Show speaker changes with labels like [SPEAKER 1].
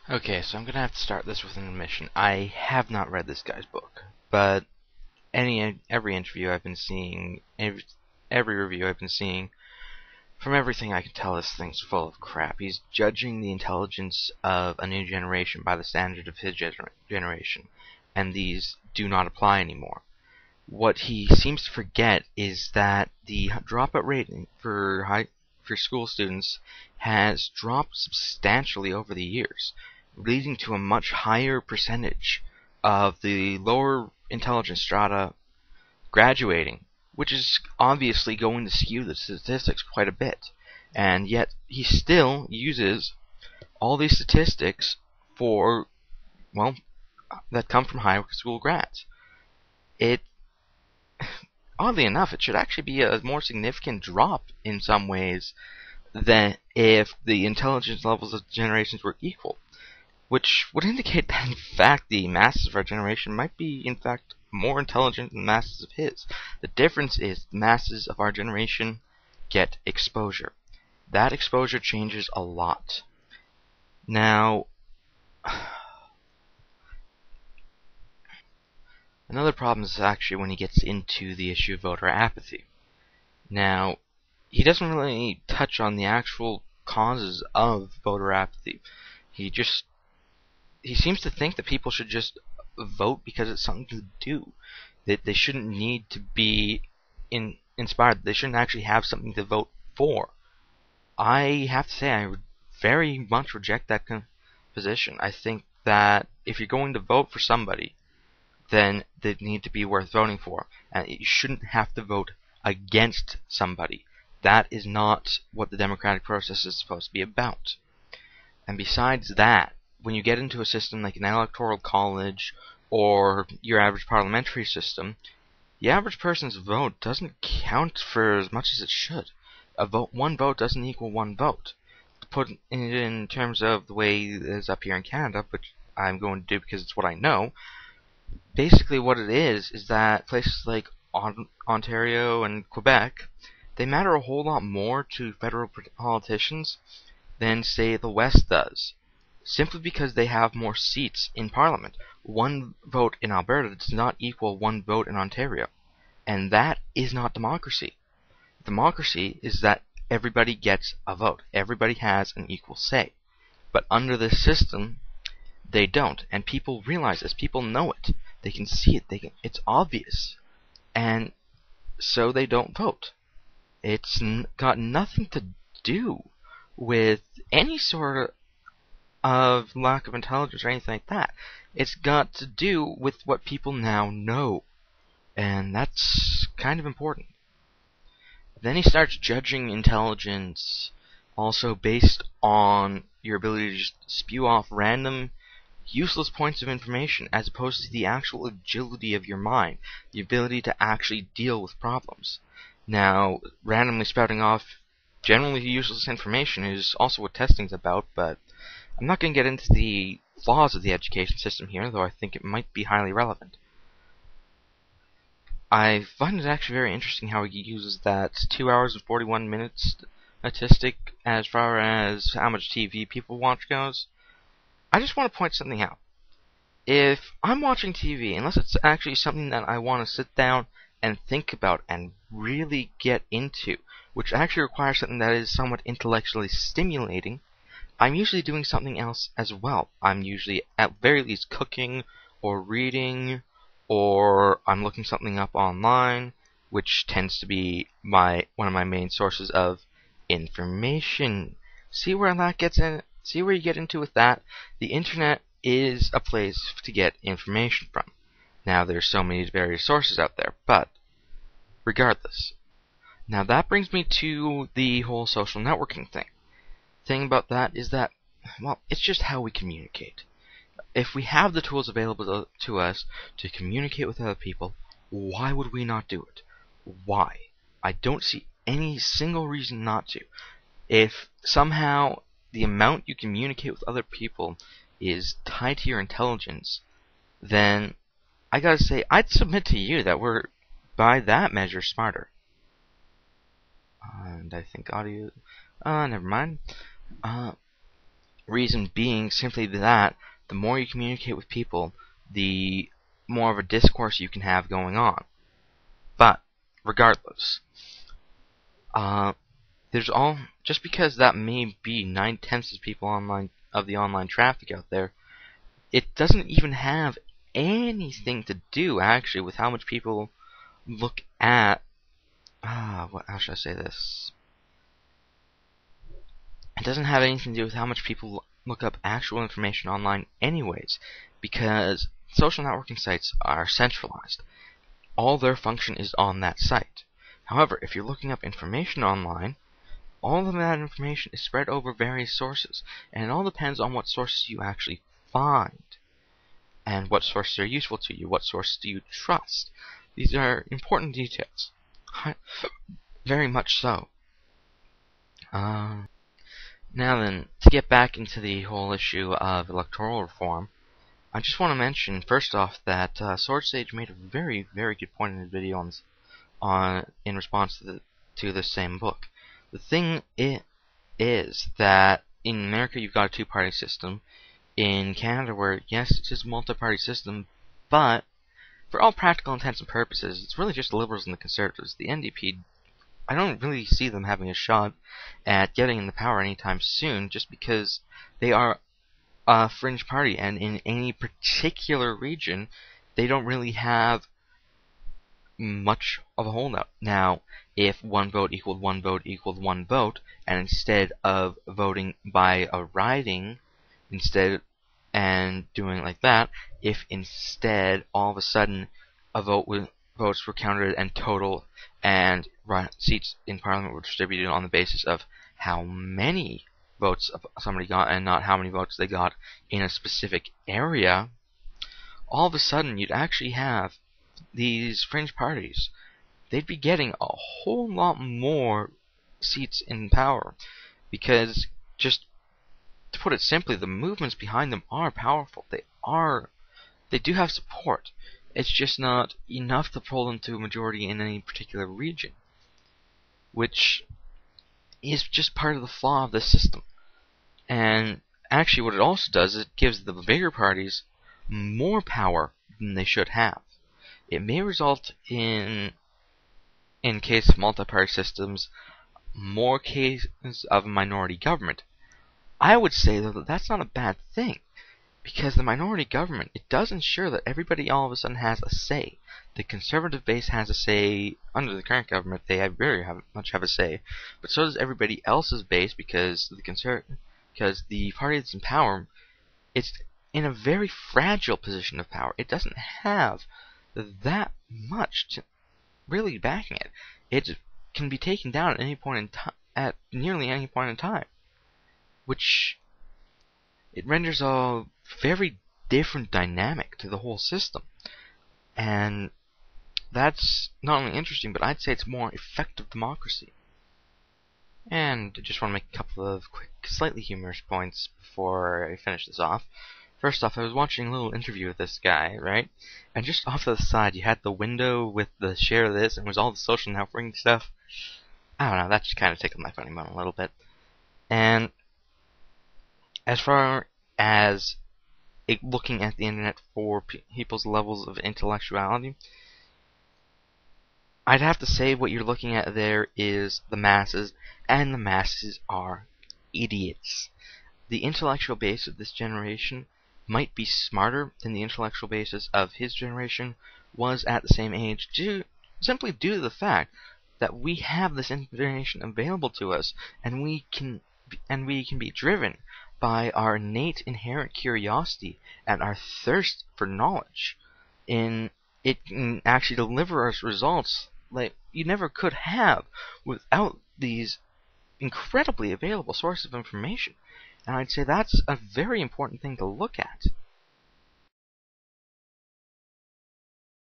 [SPEAKER 1] Okay, so I'm gonna have to start this with an admission. I have not read this guy's book, but every interview I've been seeing, every review I've been seeing, from everything I can tell, this thing's full of crap. He's judging the intelligence of a new generation by the standard of his generation, and these do not apply anymore. What he seems to forget is that the dropout rate for school students has dropped substantially over the years, leading to a much higher percentage of the lower intelligence strata graduating, which is obviously going to skew the statistics quite a bit. And yet he still uses all these statistics for, well, that come from high school grads. It Oddly enough, it should actually be a more significant drop in some ways than if the intelligence levels of generations were equal, which would indicate that in fact the masses of our generation might be in fact more intelligent than the masses of his. The difference is the masses of our generation get exposure. That exposure changes a lot. Now, another problem is actually when he gets into the issue of voter apathy. Now, he doesn't really touch on the actual causes of voter apathy. He seems to think that people should just vote because it's something to do. That they shouldn't need to be inspired. They shouldn't actually have something to vote for. I have to say I would very much reject that position. I think that if you're going to vote for somebody, then they need to be worth voting for. And you shouldn't have to vote against somebody. That is not what the democratic process is supposed to be about. And besides that, when you get into a system like an electoral college or your average parliamentary system, the average person's vote doesn't count for as much as it should. One vote doesn't equal one vote. To put it in terms of the way it is up here in Canada, which I'm going to do because it's what I know, basically what it is that places like Ontario and Quebec, they matter a whole lot more to federal politicians than, say, the West does, simply because they have more seats in Parliament. One vote in Alberta does not equal one vote in Ontario, and that is not democracy. Democracy is that everybody gets a vote. Everybody has an equal say. But under this system, they don't, and people realize this. People know it. They can see it. It's obvious, and so they don't vote. It's got nothing to do with any sort of lack of intelligence or anything like that. It's got to do with what people now know, and that's kind of important. Then he starts judging intelligence also based on your ability to just spew off random, useless points of information as opposed to the actual agility of your mind, the ability to actually deal with problems. Now, randomly spouting off generally useless information is also what testing's about, but I'm not going to get into the flaws of the education system here, though I think it might be highly relevant. I find it actually very interesting how he uses that 2 hours and 41 minutes statistic as far as how much TV people watch goes. I just want to point something out. If I'm watching TV, unless it's actually something that I want to sit down and think about and really get into, which actually requires something that is somewhat intellectually stimulating, I'm usually doing something else as well. I'm usually at very least cooking or reading, or I'm looking something up online, which tends to be one of my main sources of information. See where that gets in? See where you get into with that? The internet is a place to get information from. Now, there's so many various sources out there, but regardless. Now, that brings me to the whole social networking thing. Thing about that is that, well, it's just how we communicate. If we have the tools available to us to communicate with other people, why would we not do it? Why? I don't see any single reason not to. If somehow the amount you communicate with other people is tied to your intelligence, then I gotta say, I'd submit to you that we're, by that measure, smarter. And I think audio... never mind. Reason being simply that the more you communicate with people, the more of a discourse you can have going on. But regardless, there's all just because that may be 9/10 of people of the online traffic out there, it doesn't even have anything to do actually with how much people look at how should I say this? It doesn't have anything to do with how much people look up actual information online anyways, because social networking sites are centralized. All their function is on that site. However, if you're looking up information online, all of that information is spread over various sources, and it all depends on what sources you actually find, and what sources are useful to you, what sources do you trust. These are important details. Very much so. Now then, to get back into the whole issue of electoral reform, I just want to mention, first off, that SwordSage made a very, very good point in his video in response to the same book. The thing is that in America you've got a two-party system. In Canada, where, yes, it's just a multi-party system, but for all practical intents and purposes, it's really just the Liberals and the Conservatives. The NDP, I don't really see them having a shot at getting into power anytime soon, just because they are a fringe party, and in any particular region, they don't really have much of a holdout. Now, if one vote equaled one vote equaled one vote, and instead of voting by a riding, and doing it like that, if instead all of a sudden votes were counted and total, and seats in Parliament were distributed on the basis of how many votes somebody got and not how many votes they got in a specific area, all of a sudden you'd actually have these fringe parties. They'd be getting a whole lot more seats in power, because, just to put it simply, the movements behind them are powerful. They do have support. It's just not enough to pull them to a majority in any particular region, which is just part of the flaw of the system. And actually what it also does is it gives the bigger parties more power than they should have. It may result in case of multi-party systems, more cases of minority government. I would say that that's not a bad thing, because the minority government, it does ensure that everybody all of a sudden has a say. The conservative base has a say. Under the current government, they very much have a say, but so does everybody else's base, because the party that's in power, it's in a very fragile position of power. It doesn't have that much to really backing it. It can be taken down at any point in time, at nearly any point in time, which it renders a very different dynamic to the whole system. And that's not only interesting, but I'd say it's more effective democracy. And I just want to make a couple of quick, slightly humorous points before I finish this off. First off, I was watching a little interview with this guy, right? And just off to the side, you had the window with the share this, and it was all the social networking stuff. I don't know, that just kind of tickled my funny bone a little bit. And as far as looking at the internet for people's levels of intellectuality, I'd have to say what you're looking at there is the masses, and the masses are idiots. The intellectual base of this generation might be smarter than the intellectual basis of his generation was at the same age, simply due to the fact that we have this information available to us, and we can be driven by our innate inherent curiosity and our thirst for knowledge. It can actually deliver us results like you never could have without these incredibly available sources of information. And I'd say that's a very important thing to look at.